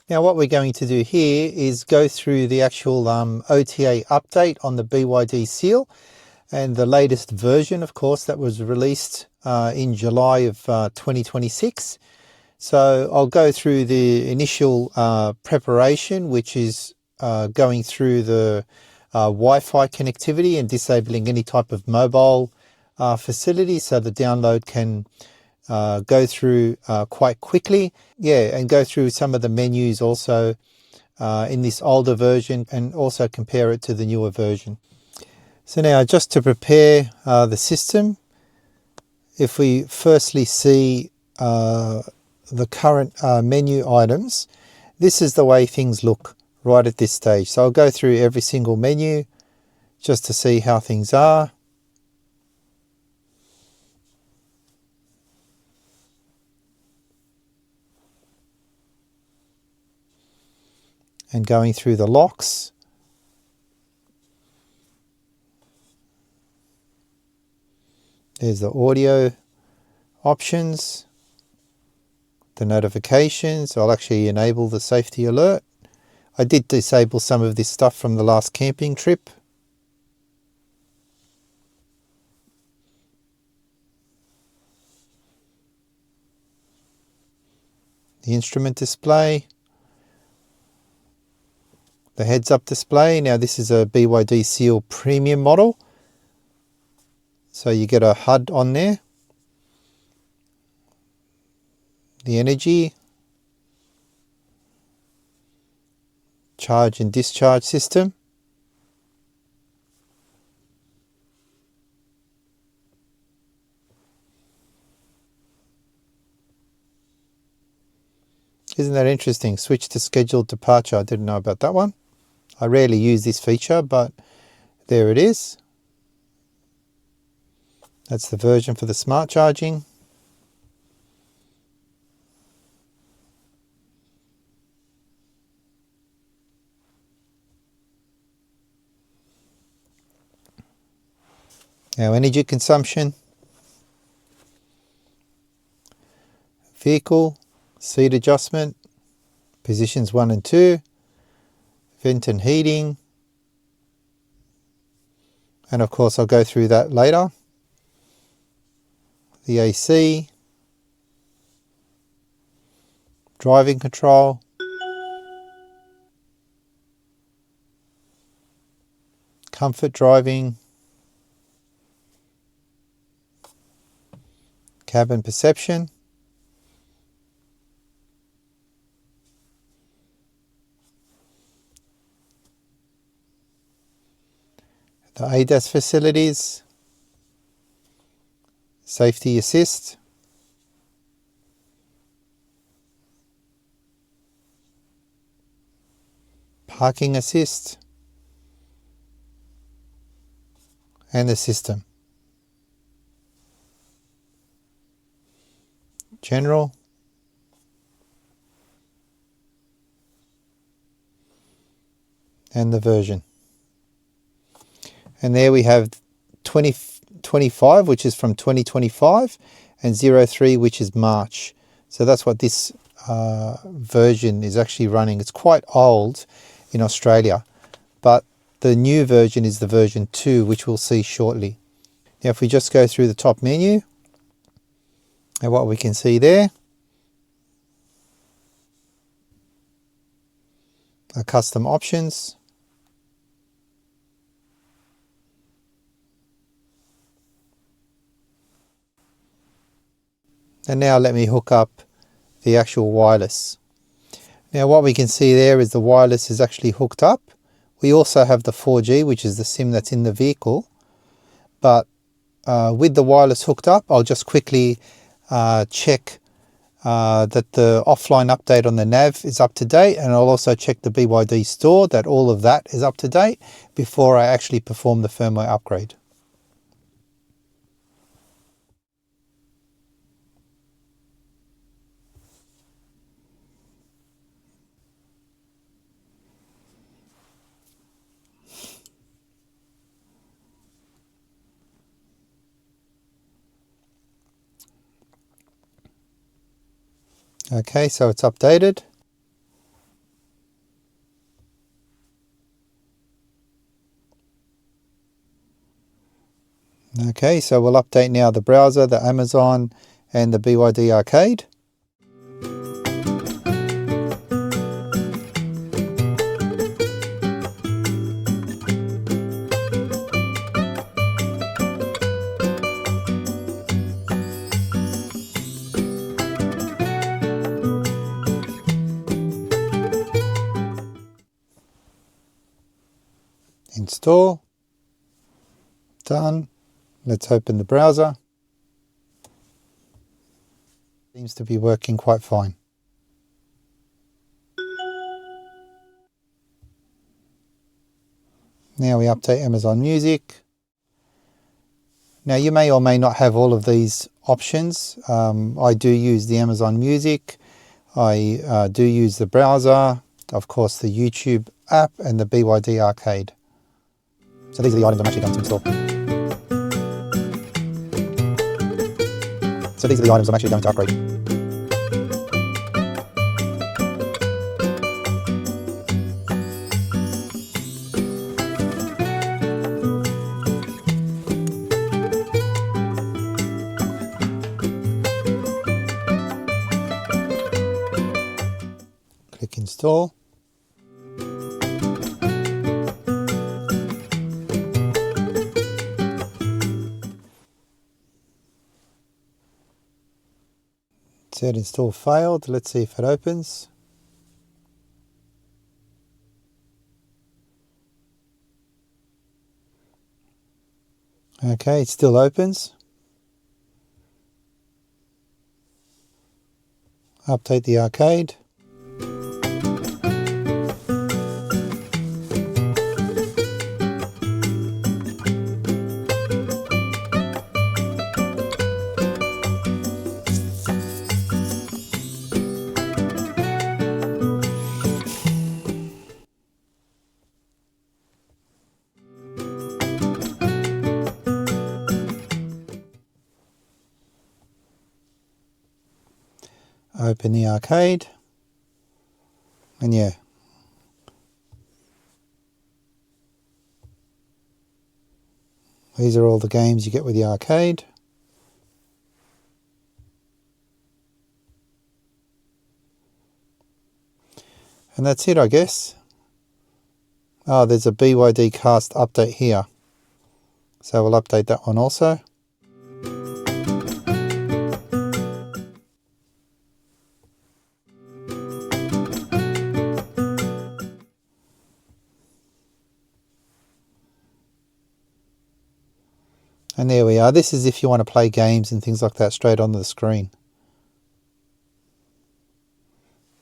Now what we're going to do here is go through the actual OTA update on the BYD Seal, and the latest version, of course, that was released in July of 2026. So I'll go through the initial preparation, which is going through the Wi-Fi connectivity and disabling any type of mobile facility so the download can go through quite quickly. Yeah, and go through some of the menus also in this older version and also compare it to the newer version. So now just to prepare the system, if we firstly see the current menu items, this is the way things look right at this stage. So I'll go through every single menu just to see how things are. And going through the locks. There's the audio options, the notifications. I'll actually enable the safety alert. I did disable some of this stuff from the last camping trip. The instrument display. The heads-up display. Now this is a BYD Seal Premium model. So you get a HUD on there. The energy. Charge and discharge system. Isn't that interesting? Switch to scheduled departure. I didn't know about that one. I rarely use this feature, but there it is. That's the version for the smart charging. Now energy consumption. Vehicle, seat adjustment, positions 1 and 2, vent and heating. And of course I'll go through that later. The AC, driving control, comfort driving, cabin perception, the ADAS facilities, safety assist, parking assist, and the system. General, and the version. And there we have 2025, which is from 2025, and 03, which is March. So that's what this version is actually running. It's quite old in Australia, but the new version is the version 2, which we'll see shortly. Now if we just go through the top menu, and what we can see there are custom options. And now let me hook up the actual wireless. Now what we can see there is the wireless is actually hooked up. We also have the 4G, which is the SIM that's in the vehicle. But with the wireless hooked up, I'll just quickly check that the offline update on the nav is up to date, and I'll also check the BYD store that all of that is up to date before I actually perform the firmware upgrade. Okay, so it's updated. Okay, so we'll update now the browser, the Amazon and the BYD Arcade. Install. Done. Let's open the browser. Seems to be working quite fine. Now we update Amazon Music. Now you may or may not have all of these options. I do use the Amazon Music. I do use the browser, of course the YouTube app and the BYD Arcade. So these are the items I'm actually going to install. So these are the items I'm actually going to upgrade. Click install. It said install failed. Let's see if it opens. Okay, it still opens. Update the arcade. Open the arcade, and yeah, these are all the games you get with the arcade. And that's it, I guess. Oh, there's a BYD cast update here, so we'll update that one also. And there we are. This is if you want to play games and things like that straight onto the screen.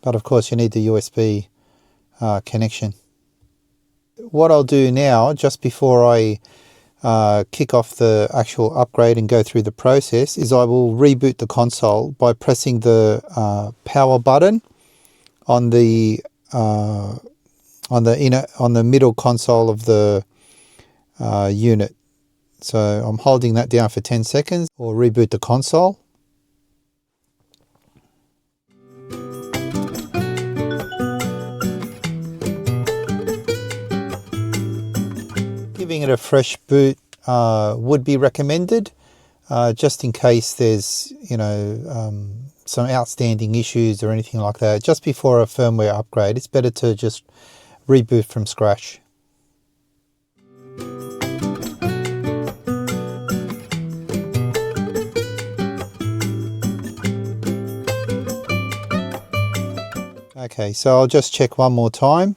But of course you need the USB connection. What I'll do now, just before I kick off the actual upgrade and go through the process, is I will reboot the console by pressing the power button on the middle console of the unit. So I'm holding that down for 10 seconds, or reboot the console. Giving it a fresh boot would be recommended, just in case there's, some outstanding issues or anything like that. Just before a firmware upgrade, it's better to just reboot from scratch. Okay, so I'll just check one more time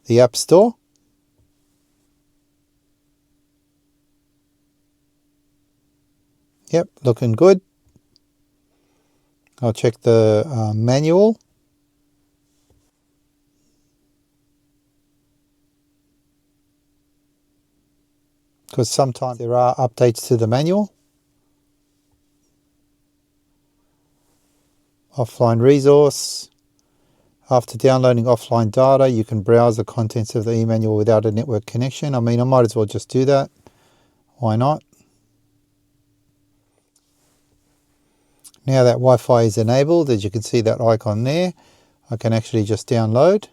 the App Store. Yep, looking good. I'll check the manual. Because sometimes there are updates to the manual. Offline resource. After downloading offline data, you can browse the contents of the e-manual without a network connection. I mean, I might as well just do that. Why not? Now that Wi-Fi is enabled, as you can see that icon there, I can actually just download.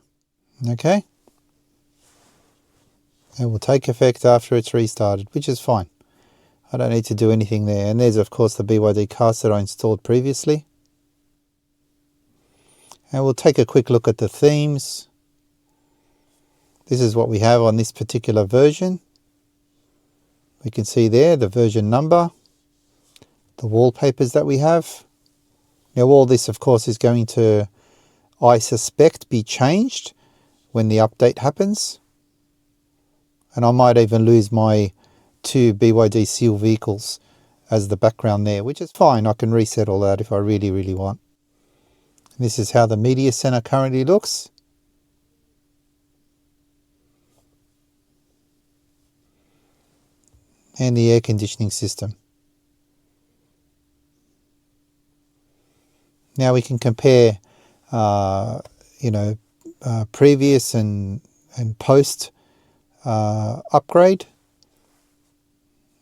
Okay. It will take effect after it's restarted, which is fine. I don't need to do anything there. And there's of course the BYD cast that I installed previously. And we'll take a quick look at the themes. This is what we have on this particular version. We can see there the version number, the wallpapers that we have. Now all this of course is going to, I suspect, be changed when the update happens. And I might even lose my 2 BYD Seal vehicles as the background there, which is fine. I can reset all that if I really want. This is how the media center currently looks. And the air conditioning system. Now we can compare, previous and post upgrade.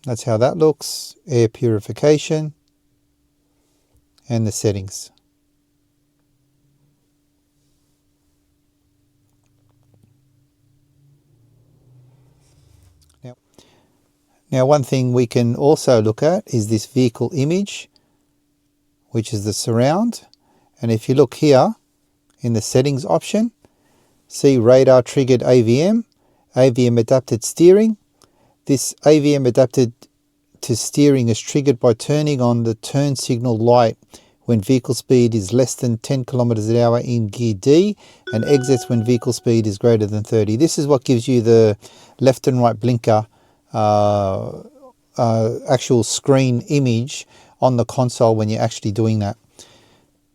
That's how that looks. Air purification and the settings. Now one thing we can also look at is this vehicle image, which is the surround. And if you look here in the settings option, see radar triggered AVM, AVM adapted steering. This AVM adapted to steering is triggered by turning on the turn signal light when vehicle speed is less than 10 kilometers an hour in gear D and exits when vehicle speed is greater than 30. This is what gives you the left and right blinker actual screen image on the console when you're actually doing that.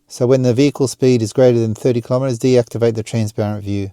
So when the vehicle speed is greater than 30 kilometers, deactivate the transparent view.